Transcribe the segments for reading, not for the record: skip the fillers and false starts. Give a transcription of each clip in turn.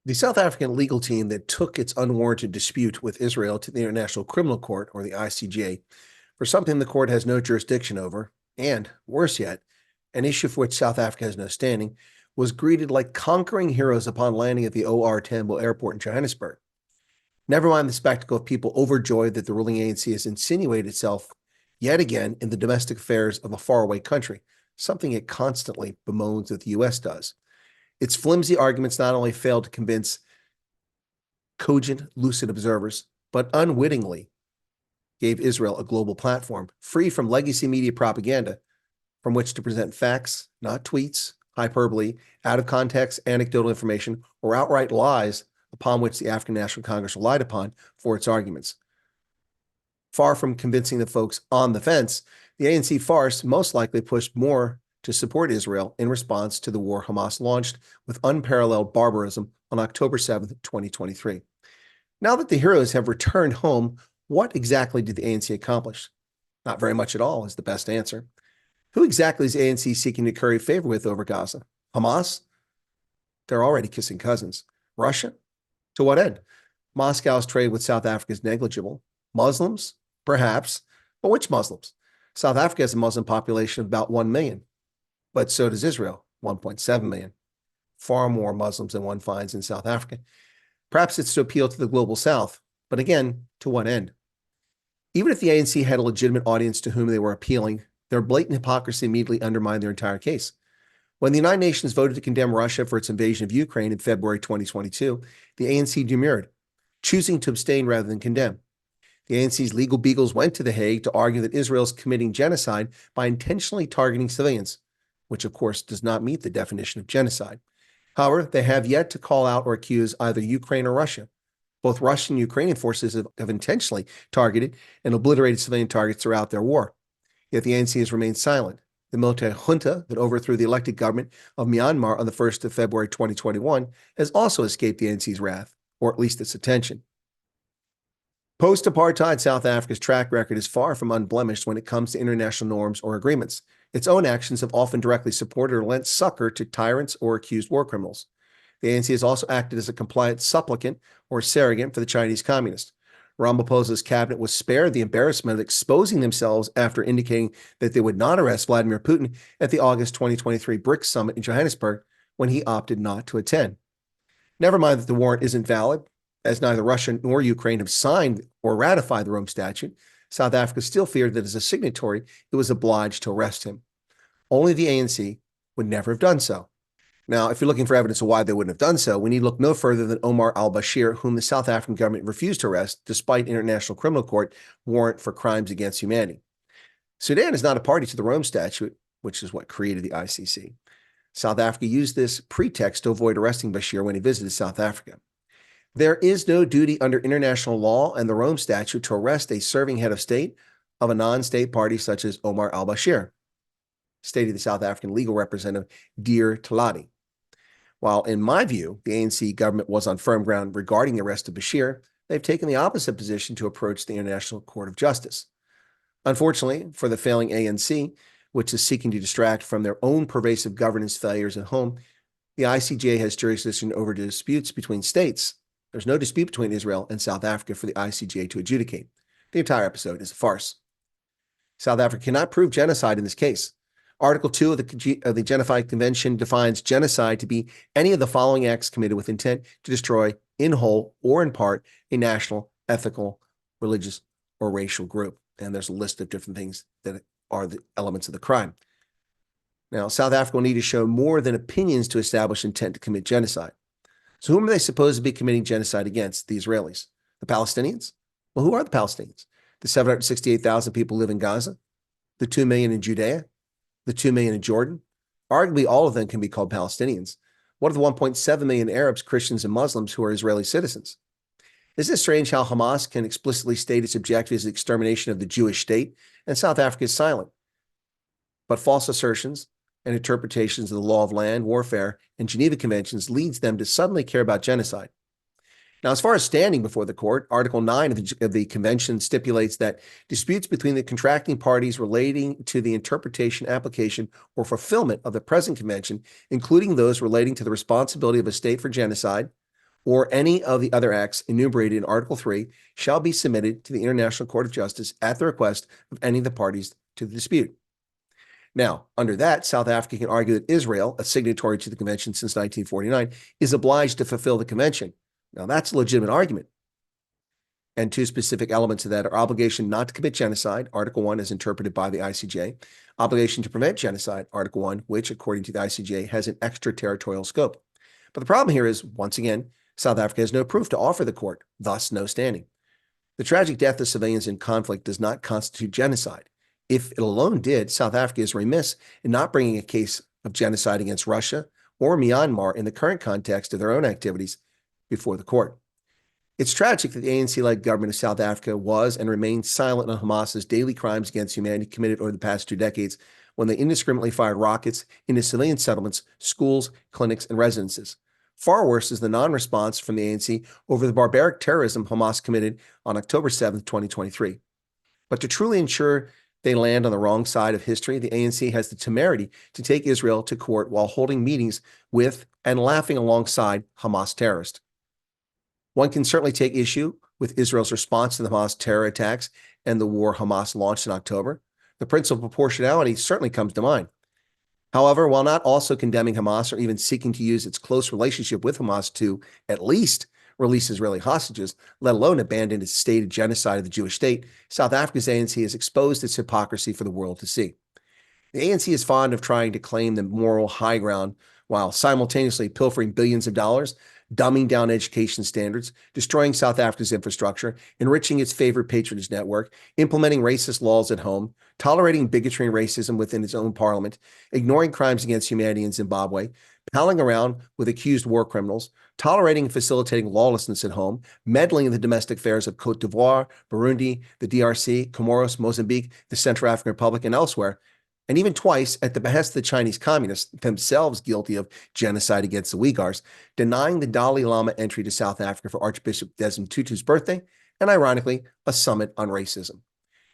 The South African legal team that took its unwarranted dispute with Israel to the International Criminal Court, or the ICJ, for something the court has no jurisdiction over, and, worse yet, an issue for which South Africa has no standing, was greeted like conquering heroes upon landing at the OR Tambo Airport in Johannesburg. Never mind the spectacle of people overjoyed that the ruling ANC has insinuated itself yet again in the domestic affairs of a faraway country, something it constantly bemoans that the U.S. does. Its flimsy arguments not only failed to convince cogent, lucid observers, but unwittingly gave Israel a global platform, free from legacy media propaganda, from which to present facts, not tweets, hyperbole, out of context, anecdotal information, or outright lies upon which the African National Congress relied upon for its arguments. Far from convincing the folks on the fence, the ANC farce most likely pushed more to support Israel in response to the war Hamas launched with unparalleled barbarism on October 7th, 2023. Now that the heroes have returned home, what exactly did the ANC accomplish? Not very much at all is the best answer. Who exactly is ANC seeking to curry favor with over Gaza? Hamas? They're already kissing cousins. Russia? To what end? Moscow's trade with South Africa is negligible. Muslims? Perhaps. But which Muslims? South Africa has a Muslim population of about 1 million. But so does Israel, 1.7 million. Far more Muslims than one finds in South Africa. Perhaps it's to appeal to the global South. But again, to what end? Even if the ANC had a legitimate audience to whom they were appealing, their blatant hypocrisy immediately undermined their entire case. When the United Nations voted to condemn Russia for its invasion of Ukraine in February 2022, the ANC demurred, choosing to abstain rather than condemn. The ANC's legal beagles went to The Hague to argue that Israel is committing genocide by intentionally targeting civilians, which of course does not meet the definition of genocide. However, they have yet to call out or accuse either Ukraine or Russia. Both Russian and Ukrainian forces have intentionally targeted and obliterated civilian targets throughout their war. Yet the ANC has remained silent. The military junta that overthrew the elected government of Myanmar on the 1st of February 2021 has also escaped the ANC's wrath, or at least its attention. Post-apartheid South Africa's track record is far from unblemished when it comes to international norms or agreements. Its own actions have often directly supported or lent succor to tyrants or accused war criminals. The ANC has also acted as a compliant supplicant or surrogate for the Chinese communists. Ramaphosa's cabinet was spared the embarrassment of exposing themselves after indicating that they would not arrest Vladimir Putin at the August 2023 BRICS summit in Johannesburg when he opted not to attend. Never mind that the warrant isn't valid, as neither Russia nor Ukraine have signed or ratified the Rome Statute. South Africa still feared that as a signatory, it was obliged to arrest him. Only the ANC would never have done so. Now, if you're looking for evidence of why they wouldn't have done so, we need look no further than Omar al-Bashir, whom the South African government refused to arrest despite International Criminal Court warrant for crimes against humanity. Sudan is not a party to the Rome Statute, which is what created the ICC. South Africa used this pretext to avoid arresting Bashir when he visited South Africa. There is no duty under international law and the Rome Statute to arrest a serving head of state of a non-state party such as Omar al-Bashir, stated the South African legal representative Dear Talati. While, in my view, the ANC government was on firm ground regarding the arrest of Bashir, they've taken the opposite position to approach the International Court of Justice. Unfortunately, for the failing ANC, which is seeking to distract from their own pervasive governance failures at home, the ICJ has jurisdiction over disputes between states. There's no dispute between Israel and South Africa for the ICJ to adjudicate. The entire episode is a farce. South Africa cannot prove genocide in this case. Article 2 of the Genocide Convention defines genocide to be any of the following acts committed with intent to destroy, in whole or in part, a national, ethical, religious, or racial group. And there's a list of different things that are the elements of the crime. Now, South Africa will need to show more than opinions to establish intent to commit genocide. So whom are they supposed to be committing genocide against? The Israelis? The Palestinians? Well, who are the Palestinians? The 768,000 people who live in Gaza? The 2 million in Judea? The 2 million in Jordan? Arguably, all of them can be called Palestinians. What of the 1.7 million Arabs, Christians, and Muslims who are Israeli citizens? Isn't it strange how Hamas can explicitly state its objective as the extermination of the Jewish state, and South Africa is silent? But false assertions and interpretations of the law of land, warfare, and Geneva Conventions leads them to suddenly care about genocide. Now, as far as standing before the court, Article 9 of the Convention stipulates that disputes between the contracting parties relating to the interpretation, application, or fulfillment of the present convention, including those relating to the responsibility of a state for genocide, or any of the other acts enumerated in Article 3 shall be submitted to the International Court of Justice at the request of any of the parties to the dispute. Now, under that, South Africa can argue that Israel, a signatory to the convention since 1949, is obliged to fulfill the convention. Now, that's a legitimate argument. And two specific elements of that are obligation not to commit genocide, Article 1 as interpreted by the ICJ, obligation to prevent genocide, Article 1, which, according to the ICJ, has an extraterritorial scope. But the problem here is, once again, South Africa has no proof to offer the court, thus no standing. The tragic death of civilians in conflict does not constitute genocide. If it alone did, South Africa is remiss in not bringing a case of genocide against Russia or Myanmar in the current context of their own activities before the court. It's tragic that the ANC-led government of South Africa was and remains silent on Hamas's daily crimes against humanity committed over the past 2 decades when they indiscriminately fired rockets into civilian settlements, schools, clinics, and residences. Far worse is the non-response from the ANC over the barbaric terrorism Hamas committed on October 7, 2023. But to truly ensure they land on the wrong side of history, the ANC has the temerity to take Israel to court while holding meetings with and laughing alongside Hamas terrorists. One can certainly take issue with Israel's response to the Hamas terror attacks and the war Hamas launched in October. The principle of proportionality certainly comes to mind. However, while not also condemning Hamas or even seeking to use its close relationship with Hamas to at least release Israeli hostages, let alone abandon its stated genocide of the Jewish state, South Africa's ANC has exposed its hypocrisy for the world to see. The ANC is fond of trying to claim the moral high ground while simultaneously pilfering billions of dollars, dumbing down education standards, destroying South Africa's infrastructure, enriching its favorite patronage network, implementing racist laws at home, tolerating bigotry and racism within its own parliament, ignoring crimes against humanity in Zimbabwe, palling around with accused war criminals, tolerating and facilitating lawlessness at home, meddling in the domestic affairs of Côte d'Ivoire, Burundi, the DRC, Comoros, Mozambique, the Central African Republic, and elsewhere, and even twice at the behest of the Chinese communists, themselves guilty of genocide against the Uyghurs, denying the Dalai Lama entry to South Africa for Archbishop Desmond Tutu's birthday, and ironically, a summit on racism.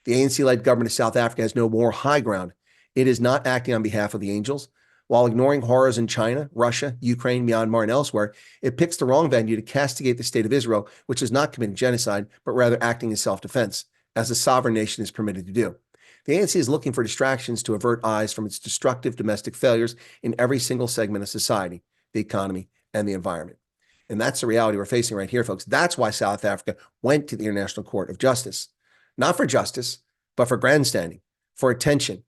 The ANC-led government of South Africa has no more high ground. It is not acting on behalf of the angels. While ignoring horrors in China, Russia, Ukraine, Myanmar, and elsewhere, it picks the wrong venue to castigate the state of Israel, which is not committing genocide, but rather acting in self-defense, as a sovereign nation is permitted to do. The ANC is looking for distractions to avert eyes from its destructive domestic failures in every single segment of society, the economy, and the environment. And that's the reality we're facing right here, folks. That's why South Africa went to the International Court of Justice. Not for justice, but for grandstanding, for attention,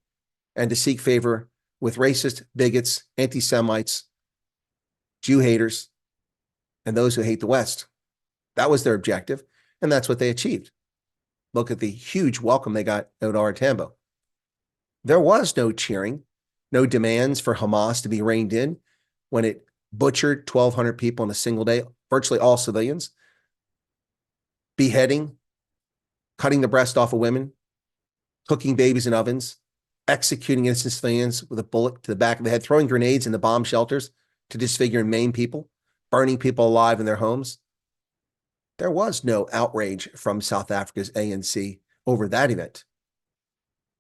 and to seek favor with racist, bigots, anti-Semites, Jew haters, and those who hate the West. That was their objective, and that's what they achieved. Look at the huge welcome they got at OR Tambo. There was no cheering, no demands for Hamas to be reined in when it butchered 1,200 people in a single day, virtually all civilians, beheading, cutting the breast off of women, cooking babies in ovens, executing innocent civilians with a bullet to the back of the head, throwing grenades in the bomb shelters to disfigure and maim people, burning people alive in their homes. There was no outrage from South Africa's ANC over that event,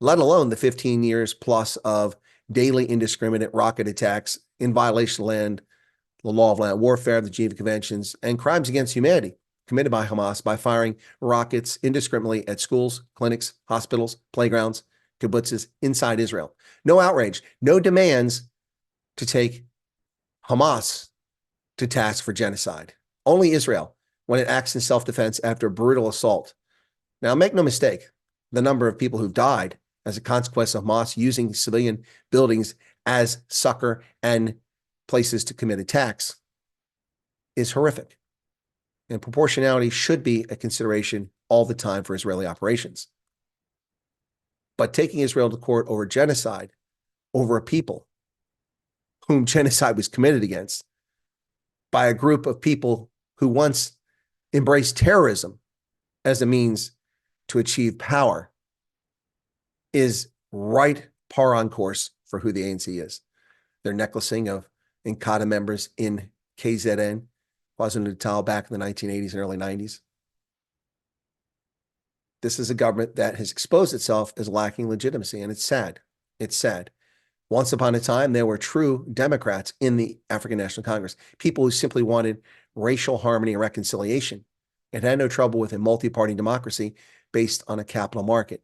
let alone the 15 years plus of daily indiscriminate rocket attacks in violation of the law of land warfare, the Geneva Conventions, and crimes against humanity committed by Hamas by firing rockets indiscriminately at schools, clinics, hospitals, playgrounds, kibbutzes inside Israel. No outrage, no demands to take Hamas to task for genocide. Only Israel, when it acts in self-defense after a brutal assault. Now, make no mistake, the number of people who've died as a consequence of Hamas using civilian buildings as succor and places to commit attacks is horrific. And proportionality should be a consideration all the time for Israeli operations. But taking Israel to court over genocide, over a people whom genocide was committed against by a group of people who once embraced terrorism as a means to achieve power is right par on course for who the ANC is. Their necklacing of Inkatha members in KZN, KwaZulu-Natal back in the 1980s and early 90s. This is a government that has exposed itself as lacking legitimacy, and it's sad. It's sad. Once upon a time, there were true Democrats in the African National Congress, people who simply wanted racial harmony and reconciliation and had no trouble with a multi-party democracy based on a capital market.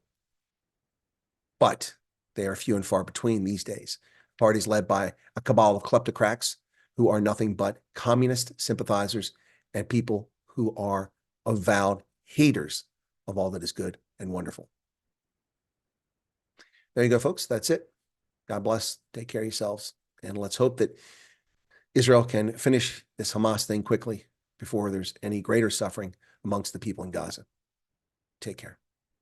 But they are few and far between these days. Parties led by a cabal of kleptocrats who are nothing but communist sympathizers and people who are avowed haters of all that is good and wonderful. There you go, folks. That's it. God bless. Take care of yourselves. And let's hope that Israel can finish this Hamas thing quickly before there's any greater suffering amongst the people in Gaza. Take care.